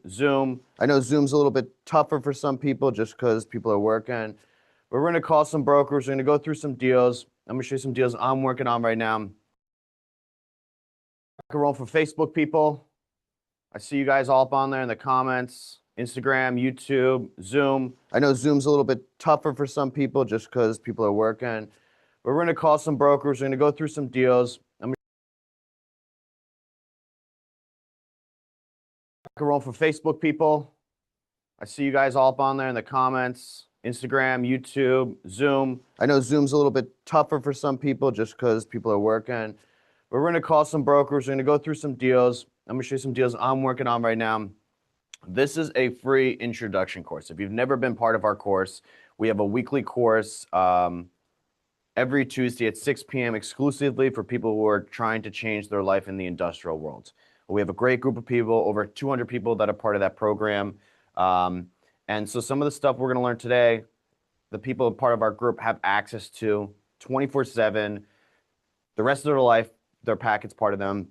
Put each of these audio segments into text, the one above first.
Zoom. I know Zoom's a little bit tougher for some people just because people are working. But we're going to call some brokers. We're going to go through some deals. I'm going to show you some deals I'm working on right now. Roll for Facebook people. I see you guys all up on there in the comments. Instagram, YouTube, Zoom. I know Zoom's a little bit tougher for some people just because people are working. But we're going to call some brokers. We're going to go through some deals. I'm roll for Facebook people. I see you guys all up on there in the comments. Instagram, YouTube, Zoom. I know Zoom's a little bit tougher for some people just because people are working. But we're going to call some brokers. We're going to go through some deals. I'm going to show you some deals I'm working on right now. This is a free introduction course. If you've never been part of our course, we have a weekly course every Tuesday at 6 p.m. exclusively for people who are trying to change their life in the industrial world. We have a great group of people, over 200 people that are part of that program. And so some of the stuff we're going to learn today, the people part of our group have access to 24/7. The rest of their life, their packet's part of them.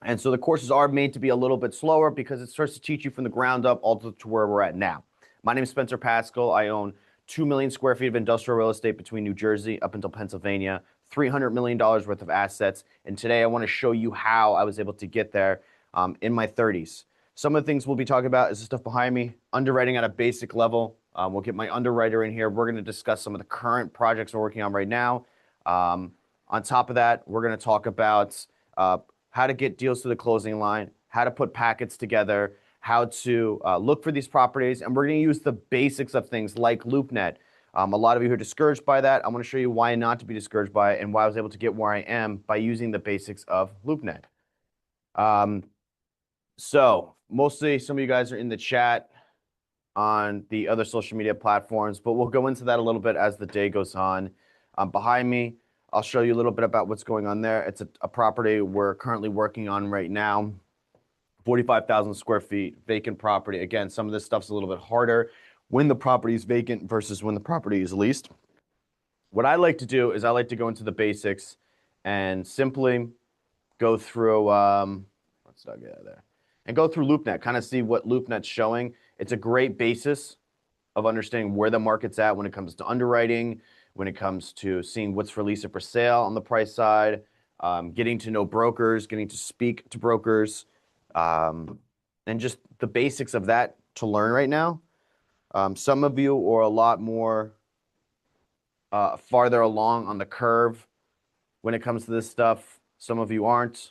And so the courses are made to be a little bit slower because it starts to teach you from the ground up all to where we're at now. My name is Spencer Pascal. I own 2 million square feet of industrial real estate between New Jersey up until Pennsylvania, $300 million worth of assets. And today I want to show you how I was able to get there in my 30s. Some of the things we'll be talking about is the stuff behind me, underwriting at a basic level. We'll get my underwriter in here. We're going to discuss some of the current projects we're working on right now. On top of that, we're going to talk about how to get deals to the closing line, how to put packets together, how to look for these properties, and we're going to use the basics of things like LoopNet. A lot of you are discouraged by that. I'm going to show you why not to be discouraged by it and why I was able to get where I am by using the basics of LoopNet. So mostly some of you guys are in the chat on the other social media platforms, but we'll go into that a little bit as the day goes on. Behind me, I'll show you a little bit about what's going on there. It's a property we're currently working on right now, 45,000 square feet, vacant property. Again, some of this stuff's a little bit harder when the property is vacant versus when the property is leased. What I like to do is I like to go into the basics and simply go through, let's not get out of there, and go through LoopNet, kind of see what LoopNet's showing. It's a great basis of understanding where the market's at when it comes to underwriting, when it comes to seeing what's for lease or for sale on the price side, getting to know brokers, getting to speak to brokers, and just the basics of that to learn right now. Some of you are a lot more farther along on the curve when it comes to this stuff. Some of you aren't.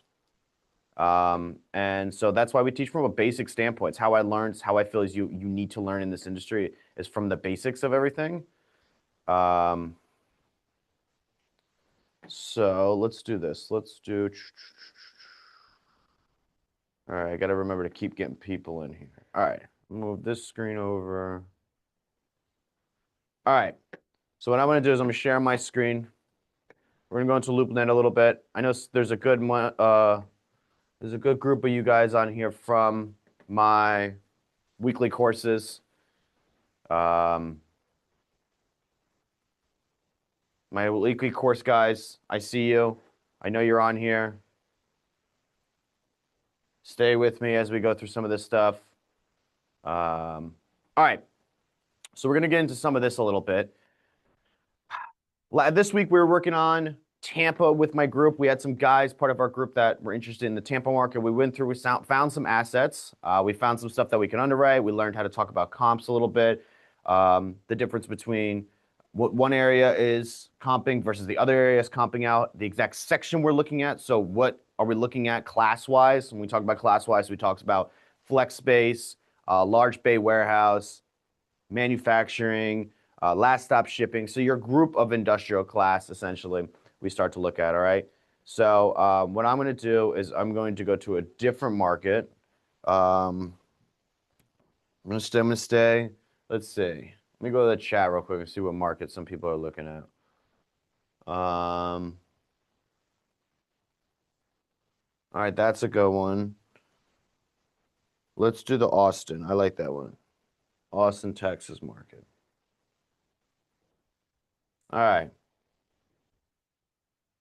And so that's why we teach from a basic standpoint. It's how I learned, it's how I feel is you need to learn in this industry is from the basics of everything. So let's do this. Let's do. All right, I got to remember to keep getting people in here. All right, move this screen over. All right, so what I'm going to do is I'm going to share my screen. We're going to go into LoopNet a little bit. I know there's a good group of you guys on here from my weekly courses. My weekly course guys, I see you. I know you're on here. Stay with me as we go through some of this stuff. All right. So we're going to get into some of this a little bit. This week we were working on Tampa with my group. We had some guys, part of our group, that were interested in the Tampa market. We went through, we found some assets. We found some stuff that we can underwrite. We learned how to talk about comps a little bit. The difference between what one area is comping versus the other area is comping out, the exact section we're looking at. So what are we looking at class-wise? When we talk about class-wise, we talk about flex space, large bay warehouse, manufacturing, last stop shipping. So your group of industrial class, essentially, we start to look at, all right? So what I'm going to do is I'm going to go to a different market. I'm going to stay. Let's see. Let me go to the chat real quick and see what market some people are looking at. All right, that's a good one. Let's do the Austin. I like that one. Austin, Texas market. All right.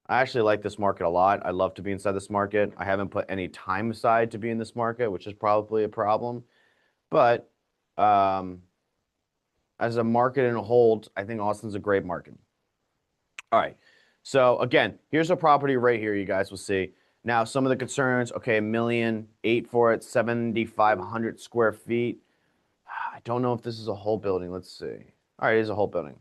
I actually like this market a lot. I love to be inside this market. I haven't put any time aside to be in this market, which is probably a problem. But as a market and a hold, I think Austin's a great market. All right. So again, here's a property right here. You guys will see. Now, some of the concerns, okay, $1.8 million for it, 7,500 square feet. I don't know if this is a whole building. Let's see. All right, it is a whole building.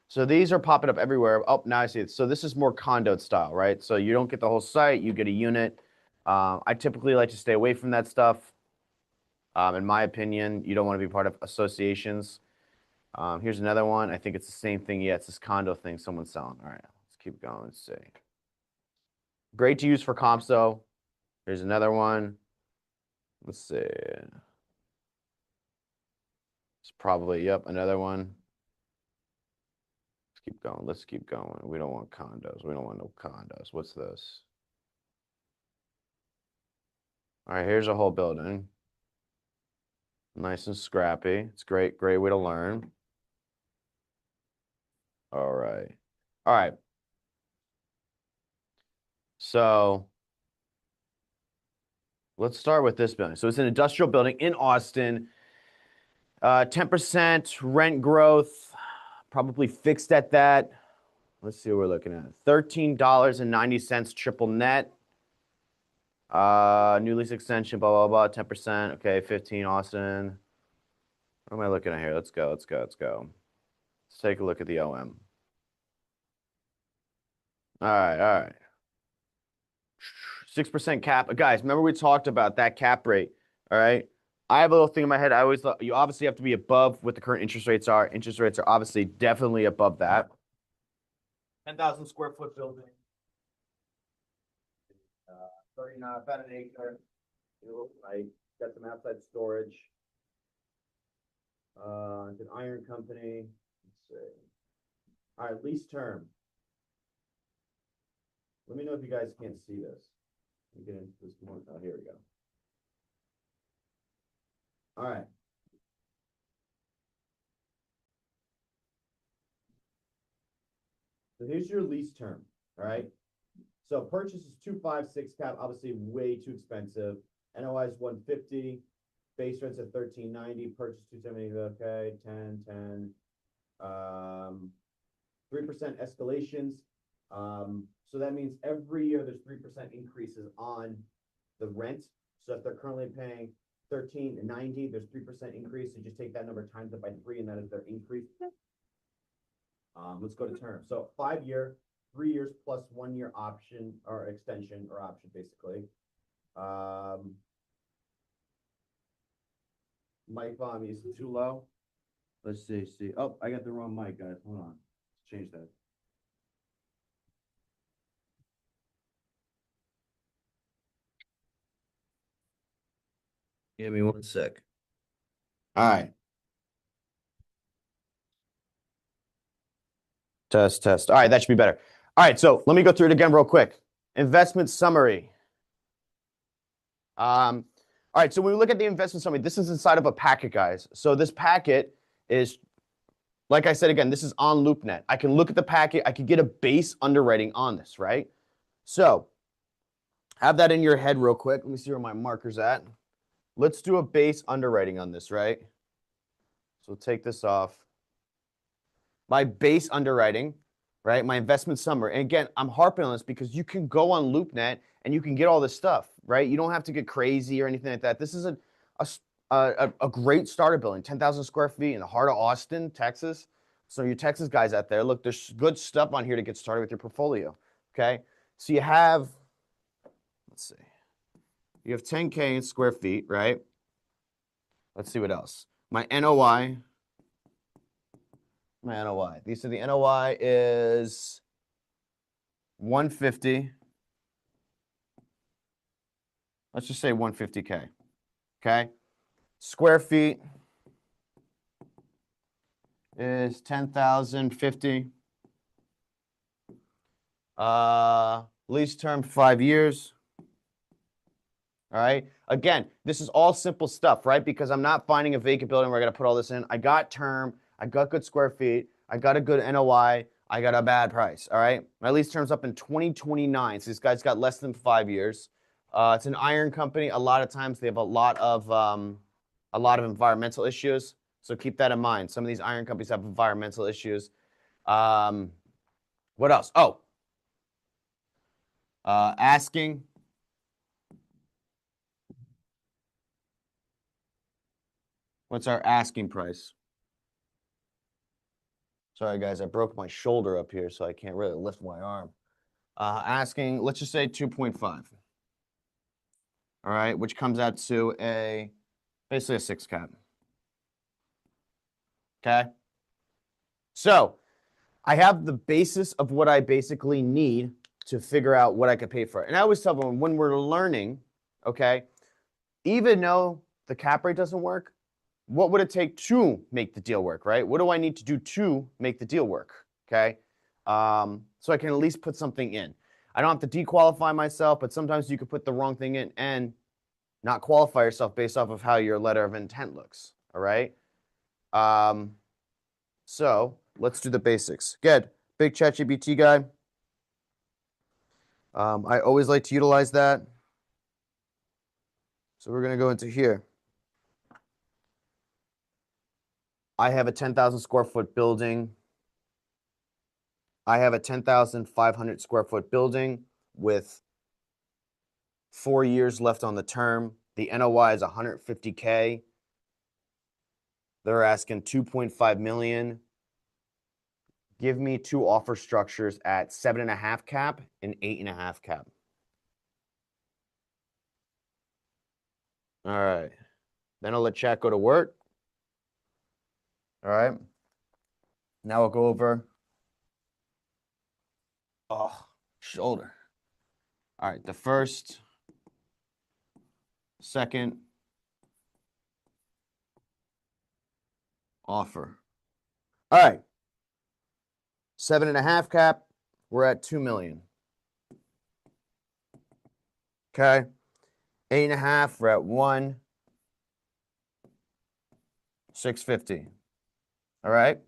So these are popping up everywhere. Oh, now I see it. So this is more condo style, right? So you don't get the whole site, you get a unit. I typically like to stay away from that stuff. In my opinion, you don't want to be part of associations. Here's another one. I think it's the same thing. Yeah, it's this condo thing someone's selling. All right, let's keep going. Let's see. Great to use for comps, though. Here's another one. Let's see. It's probably, yep, another one. Let's keep going. Let's keep going. We don't want condos. We don't want no condos. What's this? All right, here's a whole building. Nice and scrappy. It's great, great way to learn. All right. All right. So let's start with this building. So it's an industrial building in Austin. 10% rent growth, probably fixed at that. Let's see what we're looking at. $13.90 triple net. New lease extension, blah, blah, blah, 10%. Okay, 15 Austin. What am I looking at here? Let's go, let's go, let's go. Let's take a look at the OM. All right, all right. 6% cap. Guys, remember we talked about that cap rate, all right? I have a little thing in my head. I always thought you obviously have to be above what the current interest rates are. Interest rates are obviously definitely above that. 10,000 square foot building. 39, about an acre. I got some outside storage. It's an iron company. Let's see. All right, lease term. Let me know if you guys can't see this. Let me get into this more. Oh, here we go. All right. So here's your lease term. All right. So purchase is 256 cap, obviously way too expensive. NOI is 150. Base rent's at 1390. Purchase 270. Okay, 10, 10. 3% escalations. So that means every year there's 3% increases on the rent. So if they're currently paying 1390, there's 3% increase. So just take that number times it by 3, and that is their increase. Let's go to term. So 5-year, 3 years plus 1 year option or extension or option basically. Mic volume is too low. Let's see. Oh, I got the wrong mic, guys. Hold on. Let's change that. Give me 1 sec. All right. Test. All right, that should be better. All right, so let me go through it again real quick. Investment summary. All right, so when we look at the investment summary, this is inside of a packet, guys. So this packet is, like I said again, this is on LoopNet. I can look at the packet. I can get a base underwriting on this, right? So have that in your head real quick. Let me see where my marker's at. Let's do a base underwriting on this, right? So we'll take this off. My base underwriting, right? My investment summary. And again, I'm harping on this because you can go on LoopNet and you can get all this stuff, right? You don't have to get crazy or anything like that. This is a great starter building, 10,000 square feet in the heart of Austin, Texas. So your Texas guys out there, look, there's good stuff on here to get started with your portfolio, okay? So you have, let's see. You have 10K in square feet, right? Let's see what else. My NOI. These are the NOI is 150. Let's just say 150K. Okay. Square feet is 10,050. Lease term 5 years. All right. Again, this is all simple stuff, right? Because I'm not finding a vacant building where I got to put all this in. I got term. I got good square feet. I got a good NOI. I got a bad price. All right. My lease term's up in 2029. So this guy's got less than 5 years. It's an iron company. A lot of times they have a lot of a lot of environmental issues. So keep that in mind. Some of these iron companies have environmental issues. What else? Oh, asking. What's our asking price? Sorry, guys, I broke my shoulder up here, so I can't really lift my arm. Asking, let's just say 2.5. All right, which comes out to basically a 6 cap. Okay. So I have the basis of what I basically need to figure out what I could pay for it. And I always tell them when we're learning, okay, even though the cap rate doesn't work, what would it take to make the deal work, right? What do I need to do to make the deal work, okay? So I can at least put something in. I don't have to dequalify myself, but sometimes you could put the wrong thing in and not qualify yourself based off of how your letter of intent looks, all right? So let's do the basics. Good. Big ChatGPT guy. I always like to utilize that. So we're going to go into here. I have a 10,000 square foot building. I have a 10,500 square foot building with 4 years left on the term. The NOI is 150K. They're asking 2.5 million. Give me 2 offer structures at 7.5 cap and 8.5 cap. All right. Then I'll let chat go to work. All right. Now we'll go over. Oh, shoulder. All right. The first, second offer. All right. 7.5 cap. We're at 2 million. Okay. 8.5. We're at 1,650. All right.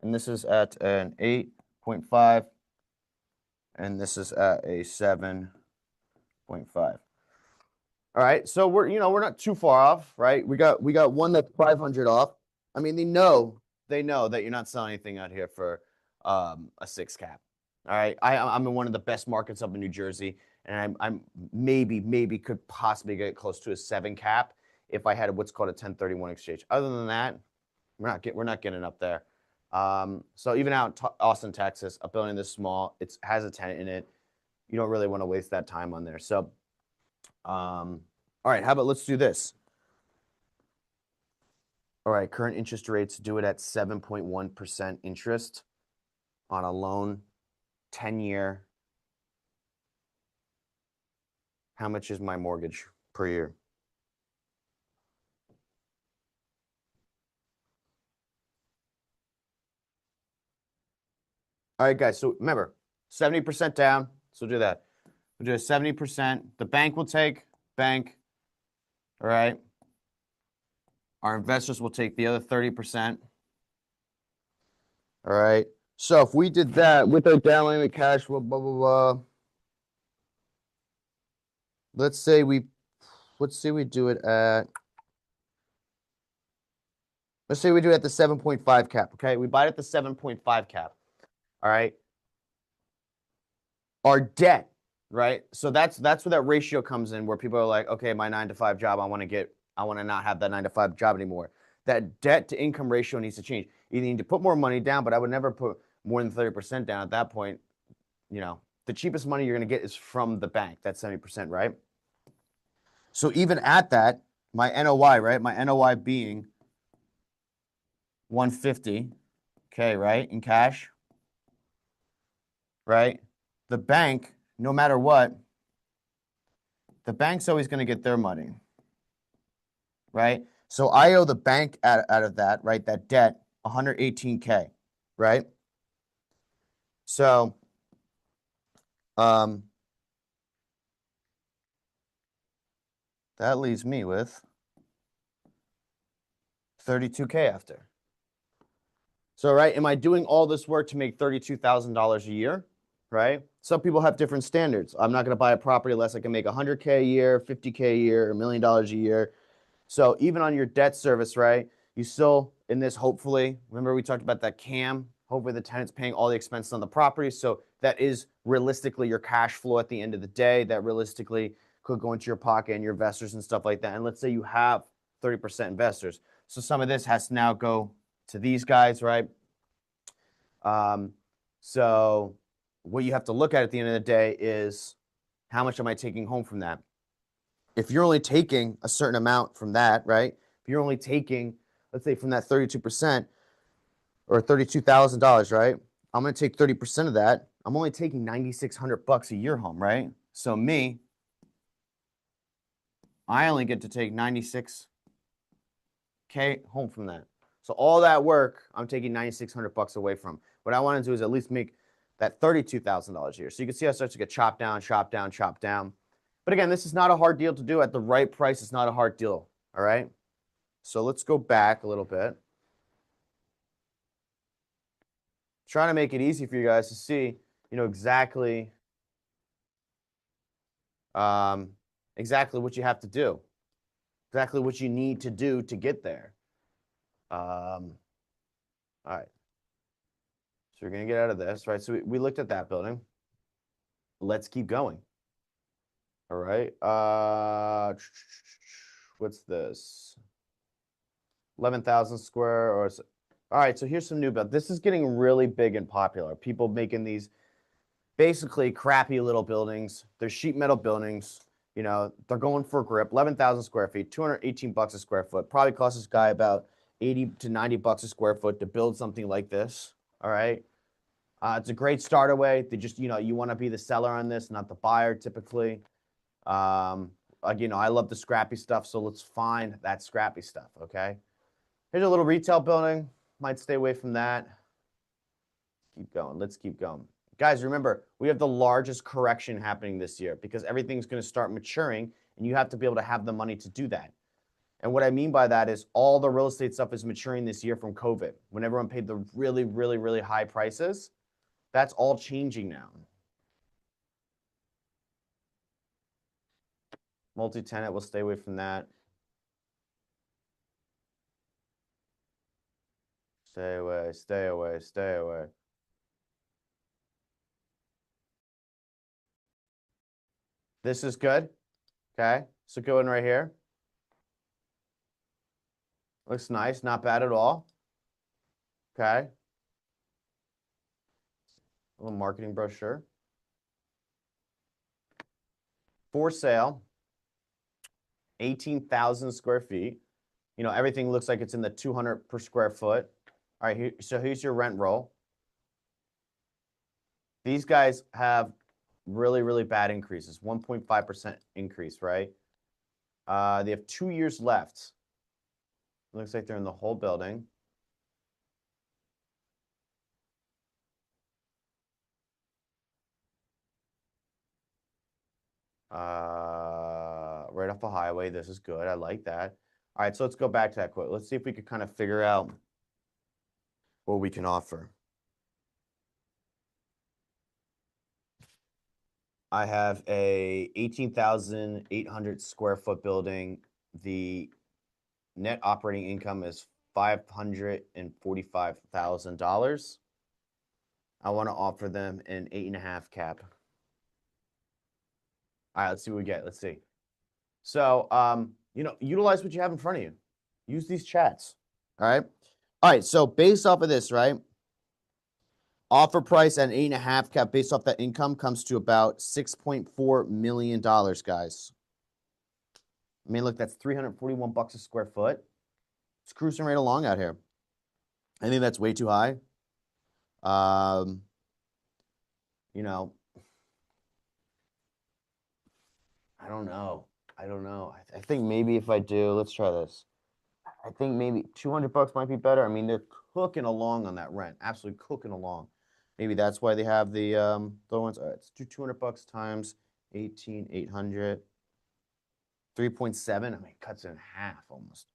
And this is at an 8.5. And this is at a 7.5. All right. So we're not too far off, right? We got one that's 500 off. I mean, they know that you're not selling anything out here for a 6 cap. All right. I'm in one of the best markets up in New Jersey, and I'm maybe could possibly get close to a 7 cap if I had what's called a 1031 exchange. Other than that, we're not getting up there. So even out in Austin, Texas, a building this small, it has a tenant in it. You don't really want to waste that time on there. So, all right, how about let's do this. All right, current interest rates, do it at 7.1% interest on a loan, 10-year. How much is my mortgage per year? All right, guys, so remember, 70% down, so do that. We'll do a 70%. The bank will take, bank, all right? Our investors will take the other 30%. All right. So if we did that with our down line cash flow, blah, blah, blah. Let's say we do it at, let's say we do it at the 7.5 cap, okay? We buy it at the 7.5 cap, all right? Our debt, right? So that's where that ratio comes in, where people are like, okay, my 9-to-5 job, I want to not have that 9-to-5 job anymore. That debt to income ratio needs to change. You need to put more money down, but I would never put more than 30% down at that point. The cheapest money you're going to get is from the bank. That's 70%, right? So even at that, my NOI, right? My NOI being 150, okay, right? In cash, right? The bank, no matter what, the bank's always going to get their money, right? So I owe the bank out of that, right? That debt, 118K, right? So, that leaves me with 32K after. So, right, am I doing all this work to make $32,000 a year, right? Some people have different standards. I'm not going to buy a property unless I can make 100K a year, 50K a year, $1 million a year. So even on your debt service, right, you still, in this, hopefully, remember we talked about that CAM, hopefully the tenant's paying all the expenses on the property. So that is realistically your cash flow at the end of the day. That realistically could go into your pocket and your investors and stuff like that. And let's say you have 30% investors. So some of this has to now go to these guys, right? So what you have to look at the end of the day is how much am I taking home from that? If you're only taking a certain amount from that, right? If you're only taking, let's say from that 32% or $32,000, right? I'm going to take 30% of that. I'm only taking $9,600 a year home, right? So I only get to take 96K home from that. So all that work, I'm taking $9,600 away from. What I want to do is at least make that $32,000 a year. So you can see how it starts to get chopped down, chopped down, chopped down. But again, this is not a hard deal to do at the right price. It's not a hard deal. All right. So let's go back a little bit. Trying to make it easy for you guys to see, exactly what you have to do, exactly what you need to do to get there. All right. So we're going to get out of this, right? So we looked at that building. Let's keep going. All right. What's this? 11,000 square or so. All right. So here's some new build. This is getting really big and popular. People making these basically crappy little buildings. They're sheet metal buildings. They're going for grip. 11,000 square feet, $218 a square foot. Probably costs this guy about 80 to 90 bucks a square foot to build something like this. All right. It's a great starter way. They just, you want to be the seller on this, not the buyer typically. I love the scrappy stuff, so let's find that scrappy stuff, okay? Here's a little retail building. Might stay away from that. Keep going. Let's keep going. Guys, remember, we have the largest correction happening this year because everything's going to start maturing, and you have to be able to have the money to do that. And what I mean by that is all the real estate stuff is maturing this year from COVID. When everyone paid the really, really, really high prices, that's all changing now. Multi-tenant, we'll stay away from that. Stay away, stay away, stay away. This is good. Okay, so go in right here. Looks nice, not bad at all. Okay. A little marketing brochure. For sale, 18,000 square feet. Everything looks like it's in the 200 per square foot. All right, so here's your rent roll. These guys have really, really bad increases, 1.5% increase, right? They have 2 years left. Looks like they're in the whole building. Right off the highway. This is good. I like that. All right, so let's go back to that quote. Let's see if we could kind of figure out what we can offer. I have a 18,800 square foot building. The net operating income is $545,000. I want to offer them an 8.5 cap. All right, let's see what we get. Let's see. So, utilize what you have in front of you. Use these chats. All right. All right. So based off of this, right? Offer price at an 8.5 cap based off that income comes to about $6.4 million, guys. I mean, look, that's $341 a square foot. It's cruising right along out here. I think that's way too high. I don't know. I think maybe if I do, let's try this. I think maybe $200 might be better. I mean, they're cooking along on that rent, absolutely cooking along. Maybe that's why they have the ones. All right, let's do $200 times 18,800. 3.7. I mean, it cuts it in half almost.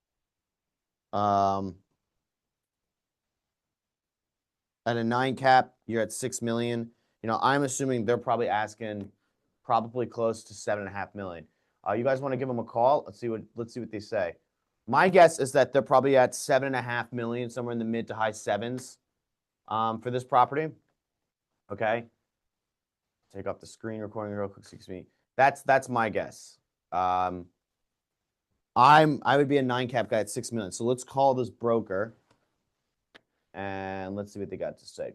At a 9 cap, you're at 6 million. I'm assuming they're probably asking probably close to 7.5 million. You guys want to give them a call? Let's see what they say. My guess is that they're probably at 7.5 million, somewhere in the mid to high sevens, for this property. Okay. Take off the screen recording real quick. Excuse me. That's my guess. I would be a 9 cap guy at 6 million. So let's call this broker and let's see what they got to say.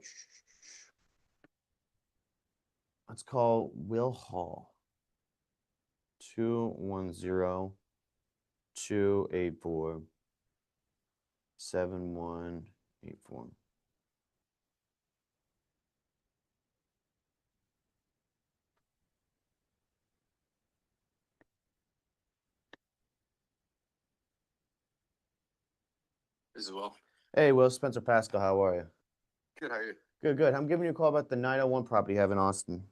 Let's call Will Hall. 210-284-7184. This is Will. Hey, Will, Spencer Pascal, how are you? Good, how are you? Good, good. I'm giving you a call about the 901 property you have in Austin.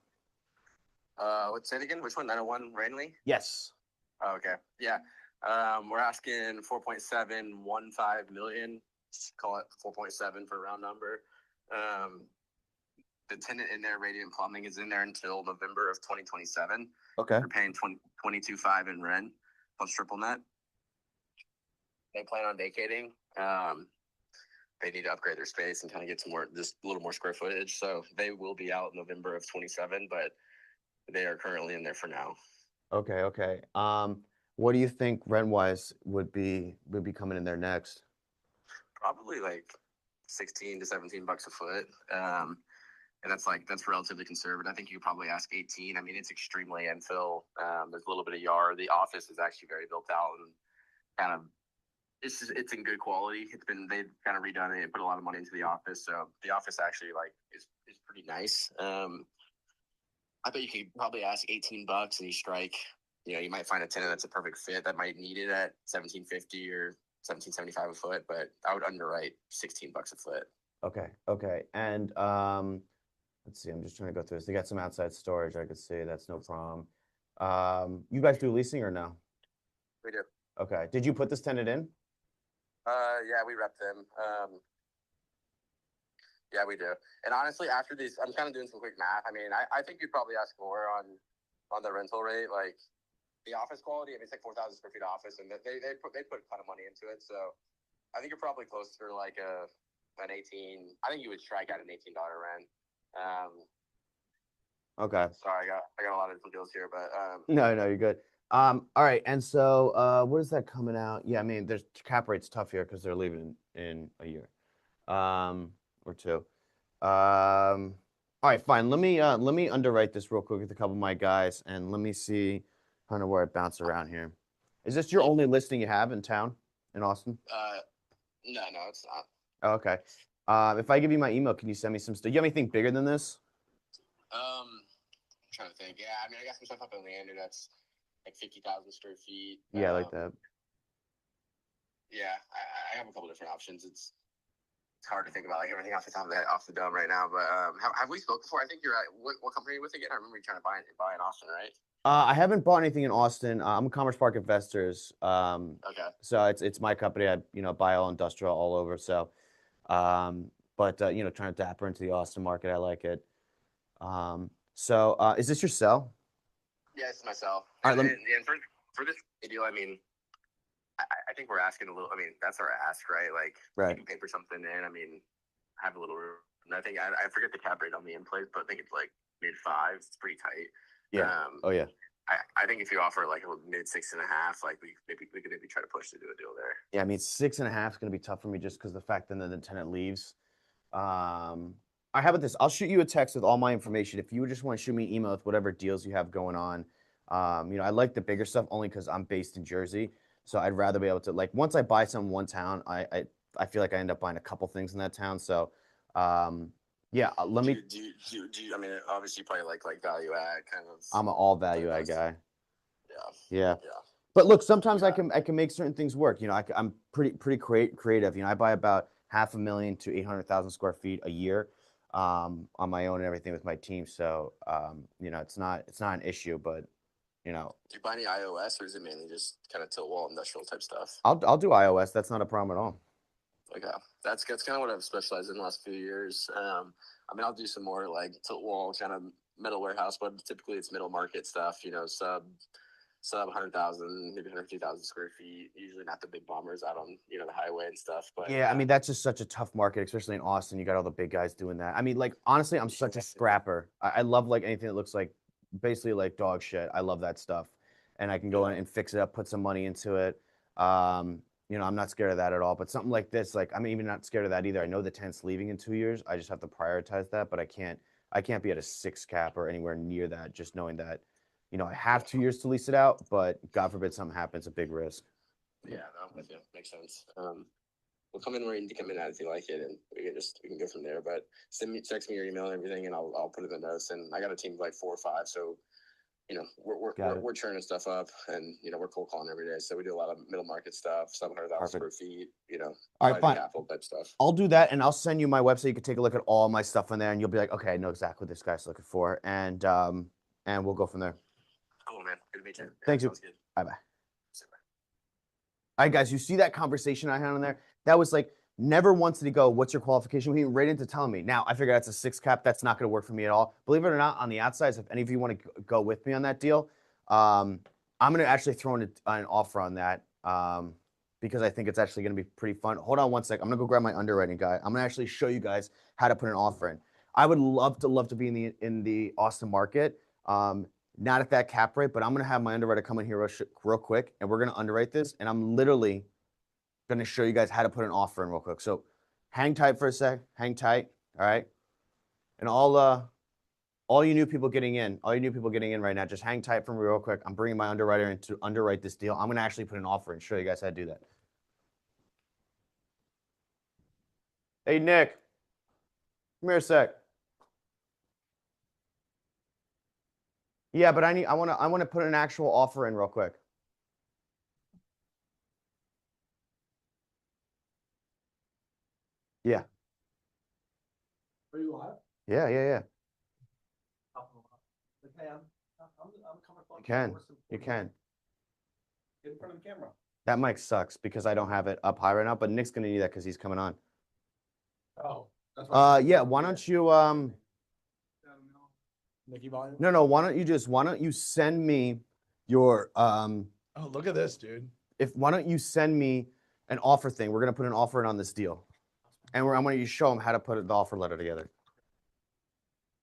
Let's say it again. Which one? 901 Rainley? Yes. Oh, okay. Yeah. We're asking 4.715 million. Just call it 4.7 for a round number. The tenant in there, Radiant Plumbing, is in there until November of 2027. Okay. They're paying 22.5 in rent plus triple net. They plan on vacating. They need to upgrade their space and kind of get some more, just a little more square footage. So they will be out November of 27, but they are currently in there for now. Okay, okay. What do you think rent-wise would be coming in there next? Probably like 16 to 17 bucks a foot. And that's relatively conservative. I think you could probably ask 18. I mean, it's extremely infill. There's a little bit of yard. The office is actually very built out and kind of it's in good quality. They've kind of redone it and put a lot of money into the office. So the office actually is pretty nice. I bet you could probably ask 18 bucks and you strike, you might find a tenant that's a perfect fit that might need it at 1750 or 1775 a foot, but I would underwrite 16 bucks a foot. Okay, okay. And let's see, I'm just trying to go through this. They got some outside storage, I could see. That's no problem. You guys do leasing or no? We do. Okay. Did you put this tenant in? Yeah, we rep them. Yeah, we do. And honestly, after these, I'm kind of doing some quick math. I mean, I think you'd probably ask more on the rental rate, like the office quality. I mean, it's like 4,000 square feet office, and they put a ton of money into it. So I think you're probably closer to like an 18. I think you would strike out an $18 rent. Okay. Sorry, I got a lot of different deals here, but No, no, you're good. All right. And so, what is that coming out? Yeah, I mean, there's cap rate's tough here because they're leaving in a year, or two. All right, fine. Let me underwrite this real quick with a couple of my guys, and let me see kind of where I bounce around here. Is this your only listing you have in town in Austin? no, it's not. Oh, okay. If I give you my email, can you send me some stuff? You have anything bigger than this? I'm trying to think. Yeah, I mean, I got some stuff up in Leander that's like 50,000 square feet. Yeah, like that. Yeah, I have a couple different options. It's hard to think about like everything off the dome right now. But have we spoke before? I think you're at what company are you with again? I remember you trying to buy in Austin, right? I haven't bought anything in Austin. I'm a Commerce Park Investors. Okay. So it's my company. I buy all industrial all over. So, but trying to tap into the Austin market, I like it. So is this your cell? Yeah, it's myself. All right, And for this deal, I mean, I think we're asking a little. I mean, that's our ask, right? Like, right. You can pay for something in. I mean, have a little room. And I think I forget the cap rate on the in place, but I think it's like mid fives. It's pretty tight. Yeah. Oh yeah. I think if you offer like a mid 6.5, like we could maybe try to push to do a deal there. Yeah, I mean 6.5 is going to be tough for me just because the fact that the tenant leaves. How about this? I'll shoot you a text with all my information. If you just want to shoot me an email with whatever deals you have going on. I like the bigger stuff only because I'm based in Jersey. So I'd rather be able to once I buy some in one town, I feel like I end up buying a couple things in that town. So yeah, let me. Do you, I mean, obviously you probably like value add kind of. I'm an all value add guy. Yeah. But look, sometimes I can make certain things work. I'm pretty creative. I buy about 500,000 to 800,000 square feet a year on my own and everything with my team. So it's not an issue, but. Do you buy any IOS or is it mainly just kind of tilt wall industrial type stuff? I'll do iOS. That's not a problem at all. Okay, that's kind of what I've specialized in the last few years. I mean, I'll do some more like tilt wall kind of middle warehouse, but typically it's middle market stuff. Sub sub 100,000, maybe 150,000 square feet. Usually not the big bombers out on the highway and stuff. But Yeah, I mean that's just such a tough market, especially in Austin. You got all the big guys doing that. I mean, like honestly, I'm such a scrapper. I love like anything that looks like basically like dog shit. I love that stuff, and I can go in and fix it up, put some money into it. I'm not scared of that at all. But something like this, like I'm even not scared of that either. I know the tent's leaving in 2 years. I just have to prioritize that, but I can't be at a 6 cap or anywhere near that. Just knowing that, I have 2 years to lease it out, but God forbid something happens, a big risk. yeah, no, I'm with you. Makes sense. We'll come in where you need to come in at if you like it, and we can go from there. But text me your email and everything, and I'll put it in the notes. And I got a team of like 4 or 5, so we're churning stuff up, and we're cold calling every day. So we do a lot of middle market stuff, 700,000 square feet, All right, fine. capital type stuff. I'll do that, and I'll send you my website. You can take a look at all my stuff on there, and you'll be like, okay, I know exactly what this guy's looking for, and we'll go from there. Cool, man. Good to meet you. Thank you. Sounds good. Bye. All right, guys, you see that conversation I had on there? That was like, never once did he go, what's your qualification? He went right into telling me. Now, I figure that's a 6 cap. That's not going to work for me at all. Believe it or not, on the outside, if any of you want to go with me on that deal, I'm going to actually throw in an offer on that because I think it's actually going to be pretty fun. Hold on one sec. I'm going to go grab my underwriting guy. I'm going to actually show you guys how to put an offer in. I would love to be in the Austin market. Not at that cap rate, but I'm going to have my underwriter come in here real quick, and we're going to underwrite this, and I'm literally going to show you guys how to put an offer in real quick. So hang tight for a sec. Hang tight, all right? And all you new people getting in right now, just hang tight for me real quick. I'm bringing my underwriter in to underwrite this deal. I'm going to actually put an offer in, show you guys how to do that. Hey, Nick. Come here a sec. Yeah, but I want to put an actual offer in real quick. Yeah. Are you live? Yeah. Okay, I'm coming from. You can. You can. Get in front of the camera. That mic sucks because I don't have it up high right now, but Nick's gonna need that because he's coming on. Oh. That's Yeah, why don't you Nicky volume? no, why don't you send me your Oh, look at this, dude. why don't you send me an offer thing? We're gonna put an offer in on this deal. And I'm gonna show them how to put the offer letter together.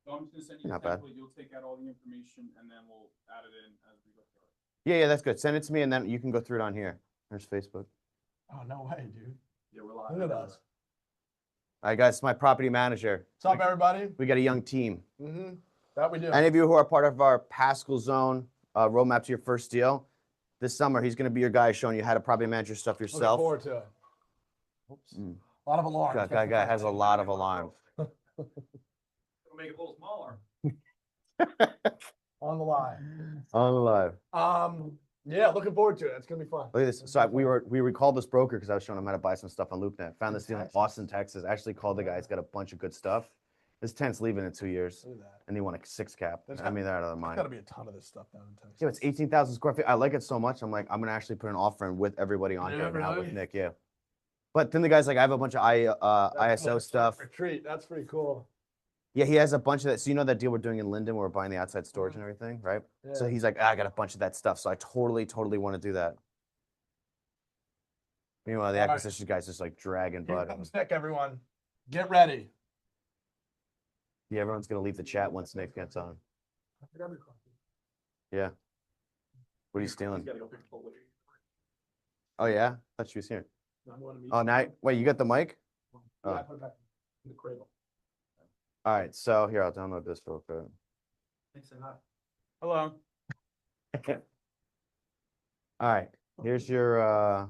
So I'm just gonna send you Not the bad. template, you'll take out all the information and then we'll add it in as we go through it. Yeah, that's good. Send it to me and then you can go through it on here. There's Facebook. Oh, no way, dude. Yeah, we're live. Look at us. All right, guys, it's my property manager. What's up, everybody? We got a young team. Mm-hmm. That we do. Any of you who are part of our Pascal Zone roadmap to your first deal, this summer he's going to be your guy showing you how to property manage your stuff Looking yourself. forward to it. Oops. Mm. A lot of alarms. Guy has a lot of alarms. We'll make it a little smaller. On the line. On the live. Yeah, looking forward to it. It's gonna be fun. Look at this. So we recalled this broker because I was showing him how to buy some stuff on LoopNet. Found this deal in Austin, Texas. Actually called the guy. He's got a bunch of good stuff. This tent's leaving in 2 years, Look at that. and they want a 6 cap. There's I mean, they're out of their There's mind. gotta be a ton of this stuff down in Texas. Yeah, it's 18,000 square feet. I like it so much. I'm like, I'm gonna actually put an offer in with everybody on Yeah, here now with really? Nick. Yeah. But then the guy's like, I have a bunch of That's ISO cool. stuff. Retreat. That's pretty cool. Yeah, he has a bunch of that. So you know that deal we're doing in Linden where we're buying the outside storage and everything, right? So Yeah. he's like, I got a bunch of that stuff. So I totally want to do that. Meanwhile, the All right. acquisition guy's just like dragging Here butt. comes Nick, everyone. Get ready. Yeah, everyone's gonna leave the chat once Nick gets on. Yeah. What are you stealing? Oh yeah, thought she was here. Oh, now wait, you got the mic? Yeah, Oh. I put it back in the cradle. All right, so here I'll download this real quick. Thanks a lot. Hello. All right, here's your.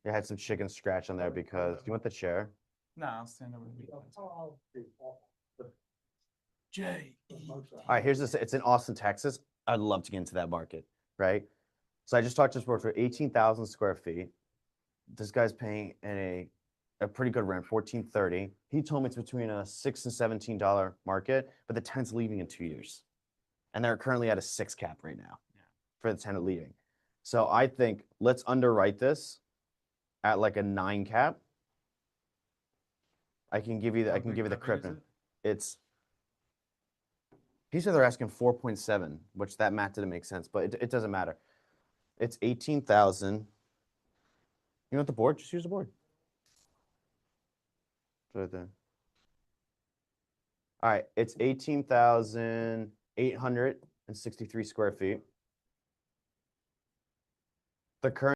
You had some chicken scratch on there because you want the chair. No, I'll stand over here. Jay. All right, here's this. It's in Austin, Texas. I'd love to get into that market, right? So I just talked to this broker, 18,000 square feet. This guy's paying a pretty good rent, $14.30. He told me it's between a $6 and $17 market, but the tenant's leaving in 2 years, and they're currently at a 6 cap right now for the tenant leaving. So I think let's underwrite this at like a 9 cap. I can give you the crib. It's He said they're asking 4.7, which that math didn't make sense, but it doesn't matter. It's 18,000. You want the board? Just use the board. It's right there. All right, it's 18,863 square feet. The current